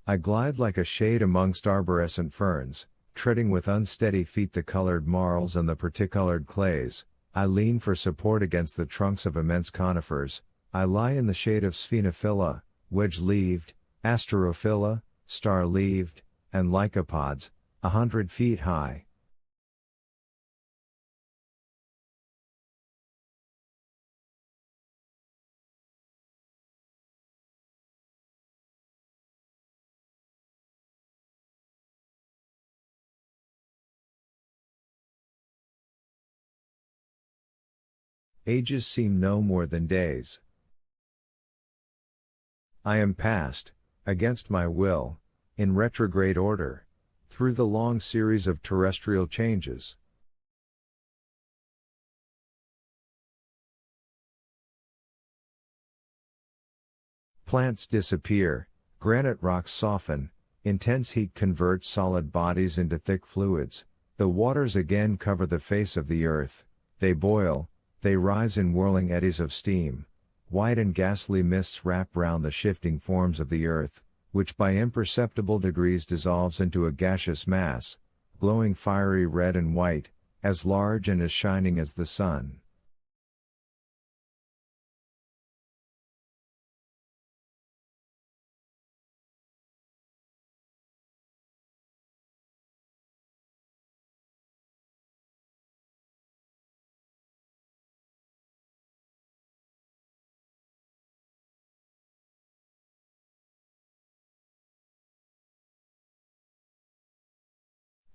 I glide like a shade amongst arborescent ferns, treading with unsteady feet the colored marls and the particolored clays. I lean for support against the trunks of immense conifers. I lie in the shade of sphenophylla, wedge-leaved, asterophylla, star-leaved, and lycopods, 100 feet high. Ages seem no more than days. I am passed, against my will, in retrograde order, through the long series of terrestrial changes. Plants disappear, granite rocks soften, intense heat converts solid bodies into thick fluids, the waters again cover the face of the earth, they boil, they rise in whirling eddies of steam, white and ghastly mists wrap round the shifting forms of the earth, which by imperceptible degrees dissolves into a gaseous mass, glowing fiery red and white, as large and as shining as the sun.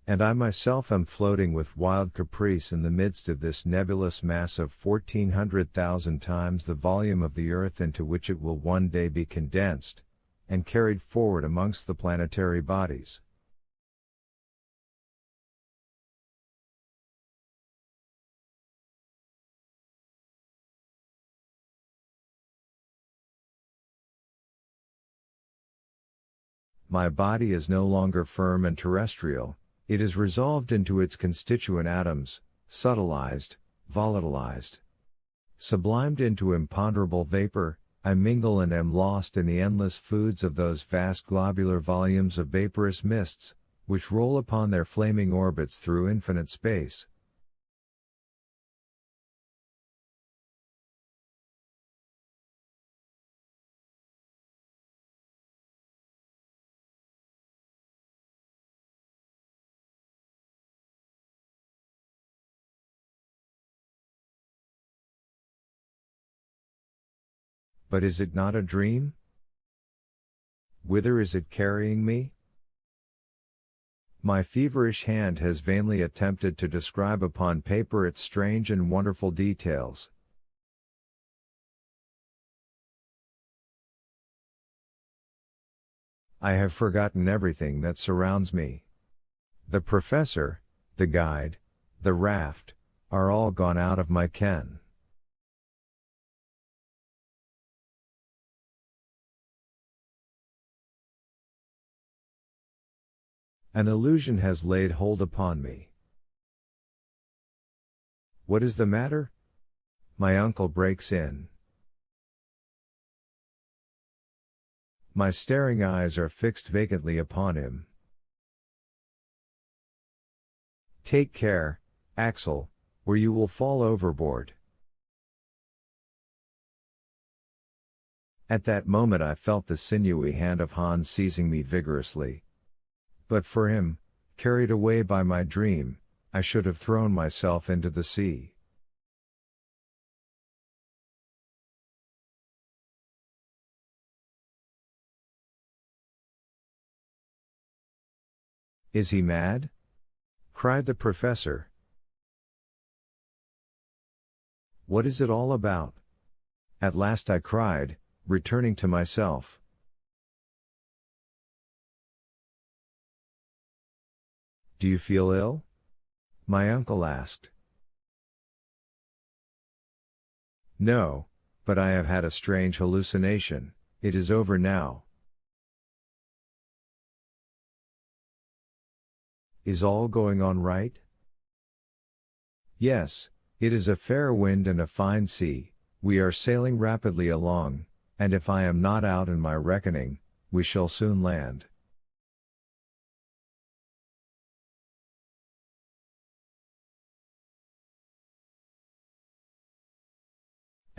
And I myself am floating with wild caprice in the midst of this nebulous mass of 1,400,000 times the volume of the earth into which it will one day be condensed, and carried forward amongst the planetary bodies. My body is no longer firm and terrestrial. It is resolved into its constituent atoms, subtilized, volatilized. Sublimed into imponderable vapor, I mingle and am lost in the endless foods of those vast globular volumes of vaporous mists, which roll upon their flaming orbits through infinite space. But is it not a dream? Whither is it carrying me? My feverish hand has vainly attempted to describe upon paper its strange and wonderful details. I have forgotten everything that surrounds me. The professor, the guide, the raft, are all gone out of my ken. An illusion has laid hold upon me. What is the matter? My uncle breaks in. My staring eyes are fixed vacantly upon him. Take care, Axel, or you will fall overboard. At that moment I felt the sinewy hand of Hans seizing me vigorously. But for him, carried away by my dream, I should have thrown myself into the sea. Is he mad? Cried the professor. What is it all about? At last I cried, returning to myself. Do you feel ill? My uncle asked. No, but I have had a strange hallucination. It is over now. Is all going on right? Yes, it is a fair wind and a fine sea, we are sailing rapidly along, and if I am not out in my reckoning, we shall soon land.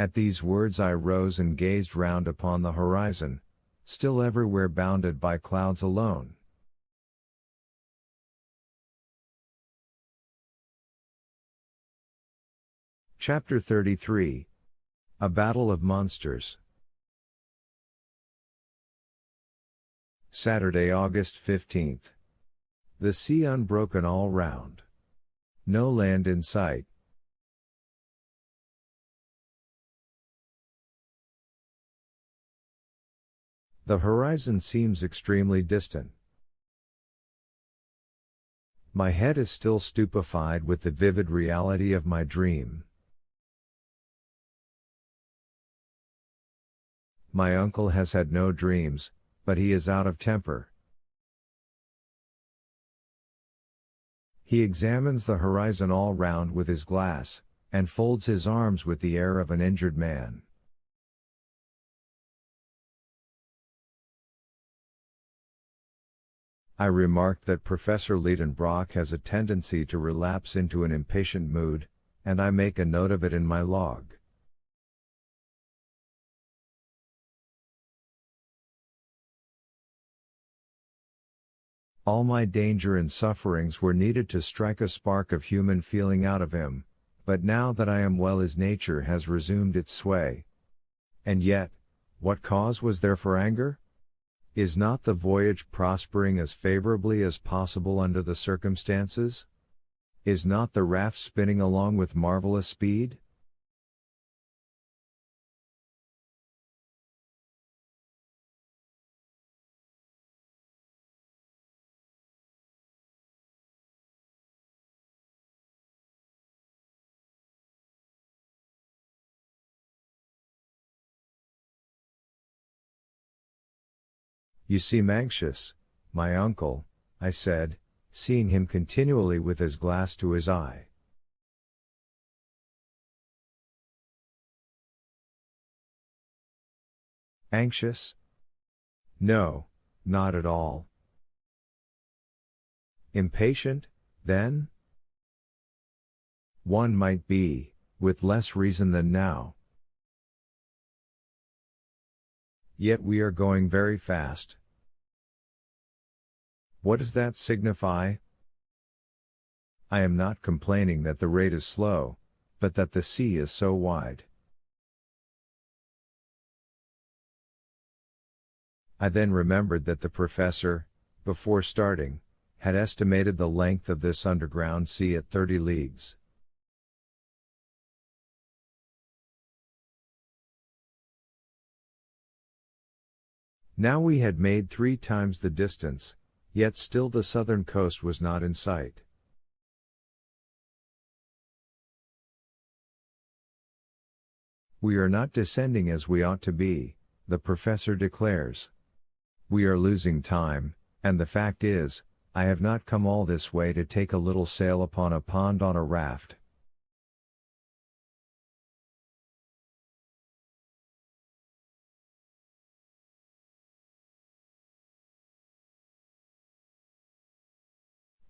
At these words I rose and gazed round upon the horizon, still everywhere bounded by clouds alone. Chapter 33. A Battle of Monsters. Saturday, August 15th. The sea unbroken all round. No land in sight. The horizon seems extremely distant. My head is still stupefied with the vivid reality of my dream. My uncle has had no dreams, but he is out of temper. He examines the horizon all round with his glass, and folds his arms with the air of an injured man. I remarked that Professor Liedenbrock has a tendency to relapse into an impatient mood, and I make a note of it in my log. All my danger and sufferings were needed to strike a spark of human feeling out of him, but now that I am well his nature has resumed its sway. And yet, what cause was there for anger? Is not the voyage prospering as favorably as possible under the circumstances? Is not the raft spinning along with marvelous speed? You seem anxious, my uncle, I said, seeing him continually with his glass to his eye. Anxious? No, not at all. Impatient, then? One might be, with less reason than now. Yet we are going very fast. What does that signify? I am not complaining that the rate is slow, but that the sea is so wide. I then remembered that the professor, before starting, had estimated the length of this underground sea at 30 leagues. Now we had made 3 times the distance, yet still the southern coast was not in sight. We are not descending as we ought to be, the professor declares. We are losing time, and the fact is, I have not come all this way to take a little sail upon a pond on a raft.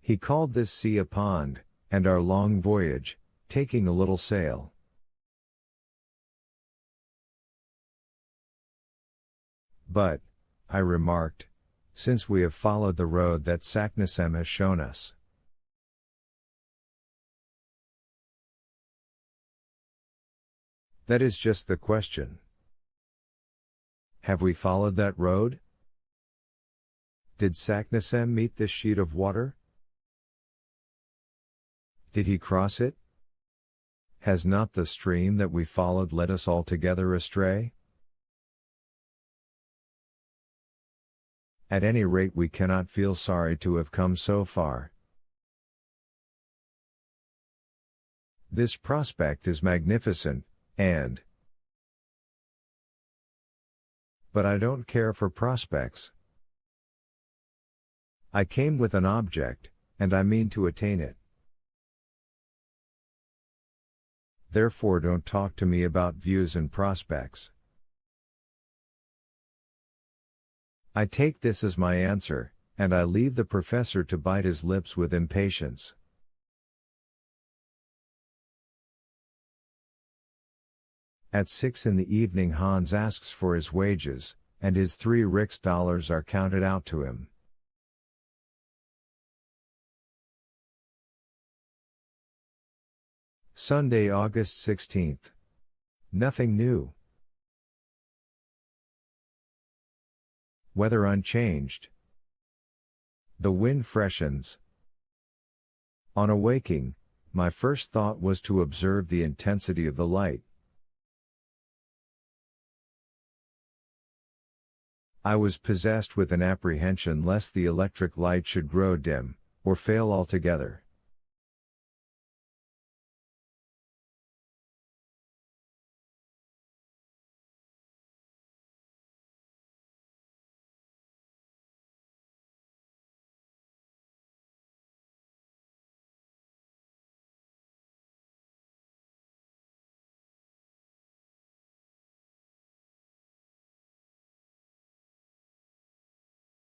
He called this sea a pond, and our long voyage, taking a little sail. But, I remarked, since we have followed the road that Saknussemm has shown us. That is just the question. Have we followed that road? Did Saknussemm meet this sheet of water? Did he cross it? Has not the stream that we followed led us altogether astray? At any rate we cannot feel sorry to have come so far. This prospect is magnificent, and... But I don't care for prospects. I came with an object, and I mean to attain it. Therefore don't talk to me about views and prospects. I take this as my answer, and I leave the professor to bite his lips with impatience. At 6 in the evening Hans asks for his wages, and his 3 Rix are counted out to him. Sunday, August 16th. Nothing new. Weather unchanged. The wind freshens. On awaking, my first thought was to observe the intensity of the light. I was possessed with an apprehension lest the electric light should grow dim, or fail altogether.